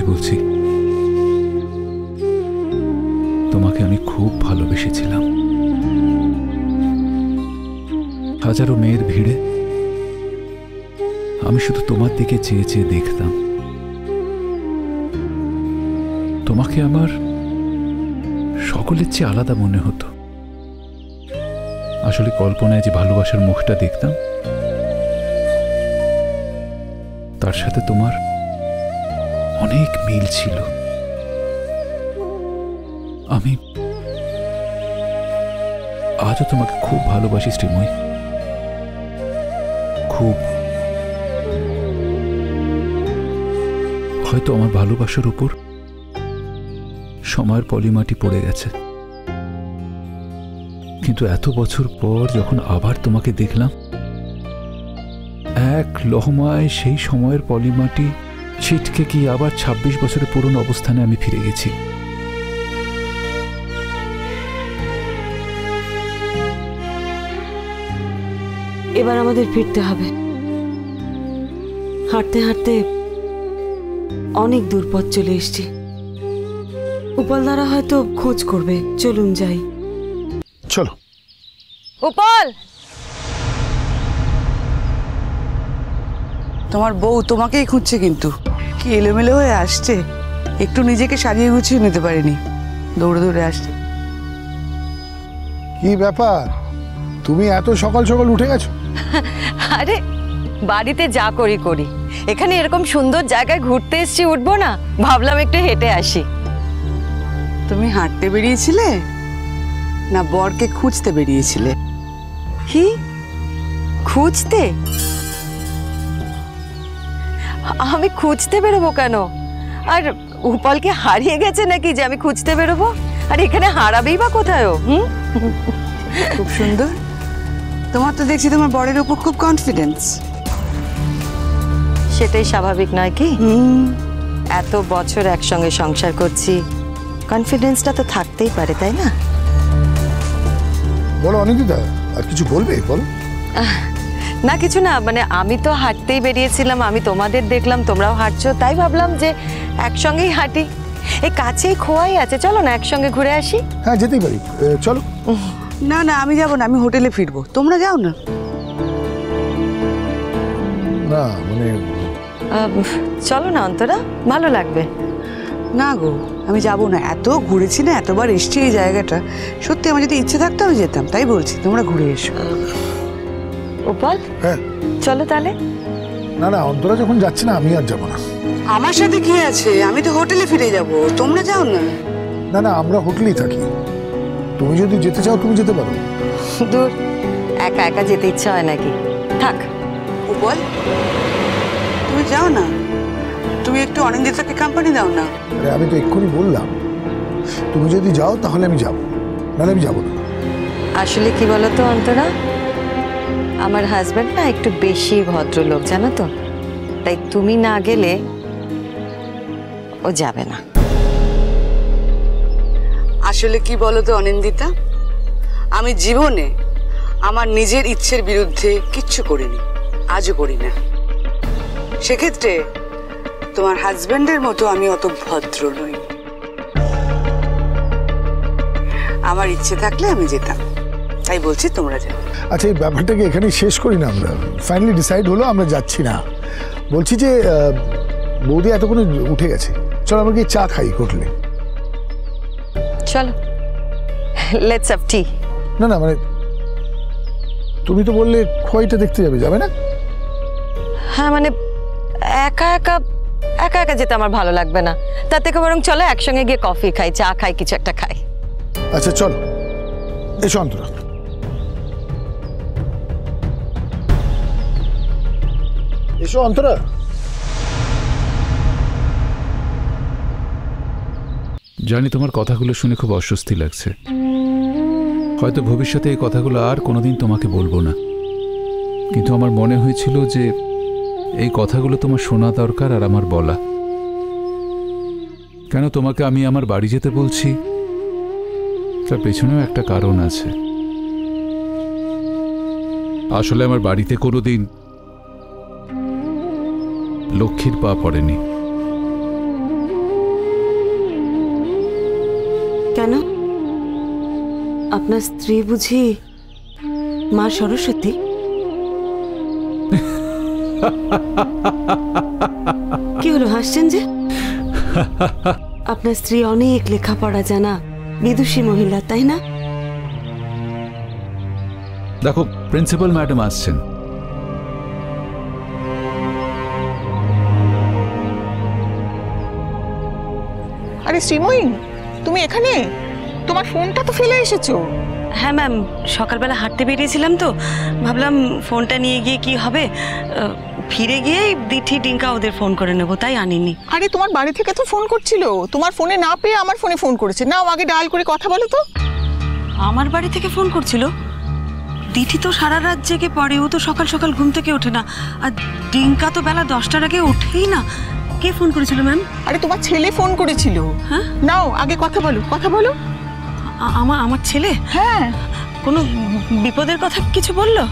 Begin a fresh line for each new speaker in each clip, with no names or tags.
বলছি, তোমাকে আমি খুব ভালোবেসেছিলাম। হাজারো মেয়ের ভিড়ে আমি শুধু তোমার দিকে চেয়ে চেয়ে দেখতাম। তোমাকে আমার সকলের চেয়ে আলাদা মনে হতো। আসলে কল্পনায় যে ভালোবাসার মুখটা দেখতাম, তার সাথে তোমার অনেক মিল ছিল। আমি আজও তোমাকে খুব ভালোবাসি শ্রীময়ী, খুব। হয়তো আমার ভালোবাসার উপর সময়ের পলিমাটি পড়ে গেছে, কিন্তু এত বছর পর যখন আবার তোমাকে দেখলাম, এক লহমায় সেই সময়ের পলিমাটি ছিটকে কি আবার ২৬ বছরের পুরনো অবস্থানে আমি ফিরে গেছি।
এবার আমাদের ফিরতে হবে। হাঁটতে হাঁটতে অনেক দূর পথ চলে এসেছি। উপলদারা হয়তো খোঁজ করবে। চলুন যাই।
চলো।
উপল, তোমার বউ তোমাকেই খুঁজছে, কিন্তু কি এলোমেলো হয়ে আসছে। একটু নিজেকে সাজিয়ে গুছিয়ে নিতে পারেনি, দৌড়ে দৌড়ে আসছে।
কি ব্যাপার, তুমি এত সকাল সকাল উঠে গেছো?
আরে বাড়িতে যা করি করি, এখানে এরকম সুন্দর জায়গায় ঘুরতে এসেছি, উঠবো না? ভাবলাম একটু হেঁটে আসি।
তুমি হাঁটতে বেরিয়েছিলে না বরকে খুঁজতে বেরিয়েছিলে?
কি খুঁজতে? আমি খুঁজতে বেরোবো কেন? আর উপলকে হারিয়ে গেছে নাকি যে আমি খুঁজতে বেরোবো? আর এখানে হারাবেই বা কোথায়?
খুব সুন্দর। তোমার তো দেখছি তোমার বরের উপর খুব কনফিডেন্স।
সেটাই স্বাভাবিক নয় কি? এত বছর একসঙ্গে সংসার করছি, কনফিডেন্সটা তো থাকতেই পারে, তাই না?
বলো অনিন্দিতা, আর কিছু বলবে? বলো।
না কিছু না, মানে আমি তো হাঁটতেই বেরিয়েছিলাম, আমি তোমাদের দেখলাম তোমরাও হাঁটছো, তাই ভাবলাম যে একসঙ্গেই হাঁটি। এই কাছেই খোয়াই আছে, চলো না একসঙ্গে ঘুরে আসি।
হ্যাঁ যেতেই পারি, চলো।
না না আমি যাবো না, আমি হোটেলে ফিরবো, তোমরা যাও না।
না মানে
চলো না অন্তরা, ভালো লাগবে।
না গো, আমি যাবো না। এত ঘুরেছি না, এতবার এসছি এই জায়গাটা, সত্যি আমার যদি ইচ্ছে থাকতো আমি যেতাম। তাই বলছি তোমরা ঘুরে এসো।
উপল,
হ্যাঁ
চলো তাহলে।
না না, অন্তরা যখন যাচ্ছে না আমি আর যাবো না।
আমার সাথে কি আছে, আমি তো হোটেলে ফিরে যাব, তোমরা যাও না।
না না, আমরা হোটেলেই থাকি। তুমি যদি যেতে চাও তুমি যেতে পারো।
দূর, একা একা যেতে ইচ্ছা হয় নাকি? থাক।
উপল, তুমি যাও না, তুমি একটু অনিন্দিতাকে কোম্পানি দাও না।
আরে আমি তো এক্ষুনি বললাম, তুমি যদি যাও তাহলে আমি যাবো, নাহলে আমি যাবো না।
আসলে কি বলতো অন্তরা, আমার হাজব্যান্ড না একটু বেশি ভদ্রলোক, জানো তো, তাই তুমি না গেলে ও যাবে না।
আসলে কি বলতো অনিন্দিতা, আমি জীবনে আমার নিজের ইচ্ছের বিরুদ্ধে কিচ্ছু করিনি, আজও করি না। সেক্ষেত্রে তোমার হাজবেন্ডের মতো আমি অত ভদ্র নই। আমার ইচ্ছে থাকলে আমি যেতাম, তাই বলছি তোমরা যাও।
আচ্ছা এই ব্যাপারটাকে এখানেই শেষ করি না আমরা। ফাইনালি ডিসাইড হলো আমরা যাচ্ছি না। বলছি যে বৌদি এতক্ষণে উঠে গেছে, চলো আমরা গিয়ে চা খাই হোটেলে।
চলো, লেটস হ্যাভ টি।
না না মানে তুমি তো বললে খোয়াইটা দেখতে যাবে, যাবে না?
হ্যাঁ মানে একা একা একা একা যেতে আমার ভালো লাগবে না, তার থেকে বরং চলো একসঙ্গে গিয়ে কফি খাই, চা খাই, কিছু একটা খাই।
আচ্ছা চলো, এসো অন্তরা। এসো অন্তরা।
জানি তোমার কথাগুলো শুনে খুব অস্বস্তি লাগছে। হয়তো ভবিষ্যতে এই কথাগুলো আর কোনোদিন তোমাকে বলবো না, কিন্তু আমার মনে হয়েছিল যে এই কথাগুলো তোমার শোনা দরকার আর আমার বলা। কেন তোমাকে আমি আমার বাড়ি যেতে বলছি, তার পেছনেও একটা কারণ আছে। আসলে আমার বাড়িতে কোনোদিন লক্ষ্মীর পা পড়েনি।
আপনার স্ত্রী বুঝি মা সরস্বতী? কি হলো, হাসছেন যে? আপনার স্ত্রী অনেক লেখাপড়া জানা বিদুষী মহিলা, তাই না?
দেখো, প্রিন্সিপাল ম্যাডাম আসছেন।
আরে শ্রীময়ী, তুমি এখানে? তোমার ফোনটা তো ফেলে এসেছো।
হ্যাঁ ম্যাম, সকালবেলা হাঁটতে বেরিয়েছিলাম তো ভাবলাম ফোনটা নিয়ে গিয়ে কি হবে, ফিরে গিয়ে দিঠি ডিঙ্কা ওদের ফোন করে নেবো, তাই আনিনি।
আরে তোমার বাড়ি থেকে তো ফোন করছিল, তোমার ফোনে না পেয়ে আমার ফোনে ফোন করেছে। নাও আগে ডায়াল করে কথা বলো তো।
আমার বাড়ি থেকে ফোন করছিল? দিঠি তো সারা রাত জেগে পড়ে, ও তো সকাল সকাল ঘুম থেকে ওঠে না, আর ডিঙ্কা তো বেলা 10টার আগে ওঠেই না। কে ফোন করেছিল ম্যাম?
আরে তোমার ছেলে ফোন করেছিল।
হ্যাঁ,
নাও আগে কথা বলো, কথা বলো।
আমার ছেলে?
হ্যাঁ।
কোনো বিপদের কথা কিছু বললো?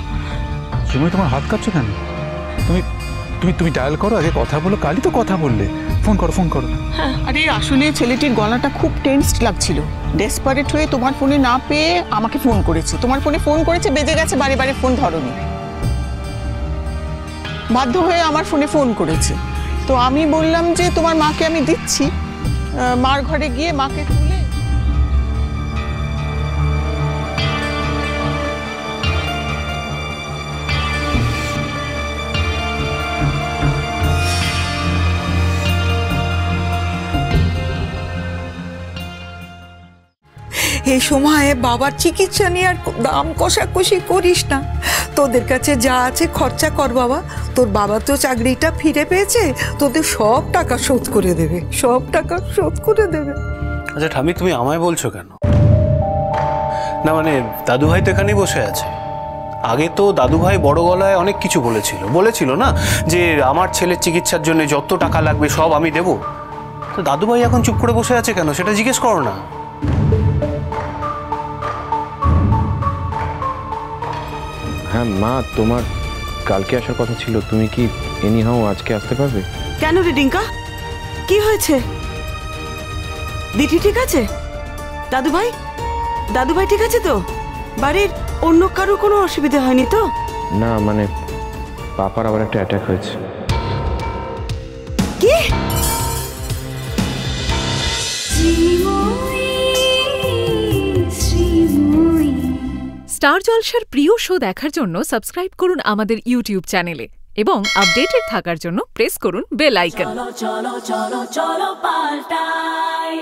তুমি তোমার হাত কাঁপছো কেন? তুমি তুমি তুমি ডায়াল করো, আগে কথা বলো। কালই তো কথা বললে, ফোন করো, ফোন করো।
আরে আসলে ছেলেটির গলাটা খুব টেন্সড লাগছিল, ডেসপারেট হয়ে তোমার ফোনে না পেয়ে আমাকে ফোন করেছে। তোমার ফোনে ফোন করেছে, বেজে গেছে, বারে বারে ফোন ধরোনি, বাধ্য হয়ে আমার ফোনে ফোন করেছে। তো আমি বললাম যে তোমার মাকে আমি দিচ্ছি, মার ঘরে গিয়ে মাকে তুলে।
এই সময়ে বাবার চিকিৎসা নিয়ে আর দাম কষাকষি করিস না, তোদের কাছে যা আছে খরচা কর বাবা। তোর বাবা তো চাকরিটা ফিরে পেয়েছে, তোদের সব টাকা শোধ করে দেবে, সব টাকা শোধ করে দেবে।
আচ্ছা ঠামি, তুমি আমায় বলছো কেন? না মানে দাদু ভাই তো এখানেই বসে আছে। আগে তো দাদু ভাই বড় গলায় অনেক কিছু বলেছিল না, যে আমার ছেলের চিকিৎসার জন্য যত টাকা লাগবে সব আমি দেব। তো দাদু ভাই এখন চুপ করে বসে আছে কেন, সেটা জিজ্ঞেস করো না।
হ্যাঁ মা, তোমার কালকে আসার কথা ছিল, তুমি কি এনিহাও আজকে আসতে পারবে?
কেন রে ডিঙ্কা, কি হয়েছে? দিঠি ঠিক আছে? দাদু ভাই ঠিক আছে তো? বাড়ির অন্য কারো কোনো অসুবিধা হয়নি তো?
না মানে পাপার আবার একটা অ্যাটাক হয়েছে।
কি?
স্টার জলসার প্রিয় শো দেখার জন্য সাবস্ক্রাইব করুন আমাদের ইউটিউব চ্যানেলে এবং আপডেটেড থাকার জন্য প্রেস করুন বেল আইকন।
চলো চলো চলো চলো পাল্টাই।